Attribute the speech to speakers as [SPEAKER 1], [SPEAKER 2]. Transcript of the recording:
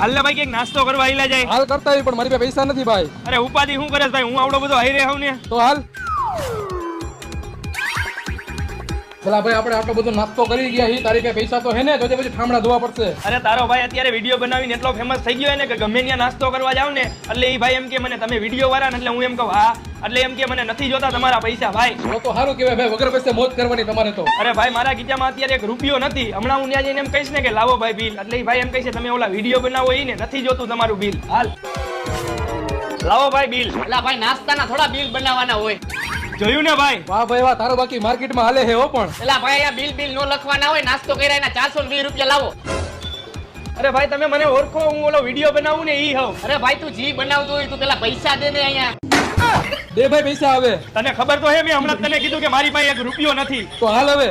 [SPEAKER 1] હાલ ને ભાઈ કઈક નાસ્તો કરવા આઈલા જાય.
[SPEAKER 2] હાલ કરતા હોય પણ મારી પાસે પૈસા નથી ભાઈ.
[SPEAKER 1] અરે ઉપાધિ શું કરે ભાઈ, હું આવડો બધો હાઈ રહ્યો ને.
[SPEAKER 2] તો હાલ પેલા ભાઈ આપણે આટલો બધો નાસ્તો કરી ગયા હી, તારી પાસે પૈસા તો હે ને? તો પછી ઠામડા ધોવા પડશે.
[SPEAKER 1] અરે તારો ભાઈ અત્યારે વિડીયો બનાવીને એટલો ફેમસ થઈ ગયો ને કે ગમે ત્યાં નાસ્તો કરવા જાવ ને એટલે એ ભાઈ એમ કે મને તમે વિડીયો વાળા ને, એટલે હું એમ કહું હા, એટલે એમ કે મને નથી જોતા તમારા પૈસા ભાઈ.
[SPEAKER 2] તો સારું કહેવાય ભાઈ, વગર પૈસે મોજ કરવાની તમારે તો.
[SPEAKER 1] અરે ભાઈ મારા ખીચામાં અત્યારે એક રૂપિયો નથી, હમણાં હું ત્યાં જઈને એમ કહીશ ને કે લાવો ભાઈ બિલ, એટલે એ ભાઈ એમ કહે છે તમે ઓલા વિડીયો બનાવો ઈ ને નથી જોતું તમારું બિલ. હાલ લાવો ભાઈ બિલ.
[SPEAKER 3] એલા ભાઈ નાસ્તાના થોડા બિલ બનાવવાના હોય.
[SPEAKER 1] જોયું ને ભાઈ?
[SPEAKER 2] વાહ ભાઈ વાહ, તારો બાકી માર્કેટમાં હાલે હે હો. પણ
[SPEAKER 3] એલા ભાઈ આ બિલ નો લખવાના હોય, નાસ્તો કર્યા એના 420 રૂપિયા લાવો.
[SPEAKER 1] અરે ભાઈ તમે મને ઓળખો, હું ઓલો વિડીયો બનાવું ને ઈ હોઉં.
[SPEAKER 3] અરે ભાઈ તું જી બનાવતો હોય તું પેલા પૈસા દે ને અહીંયા.
[SPEAKER 2] દે ભાઈ પૈસા આવે.
[SPEAKER 1] તને ખબર તો હે મેં હમણાં તને કીધું કે મારી પાસે એક રૂપિયો નથી.
[SPEAKER 2] તો હાલ હવે.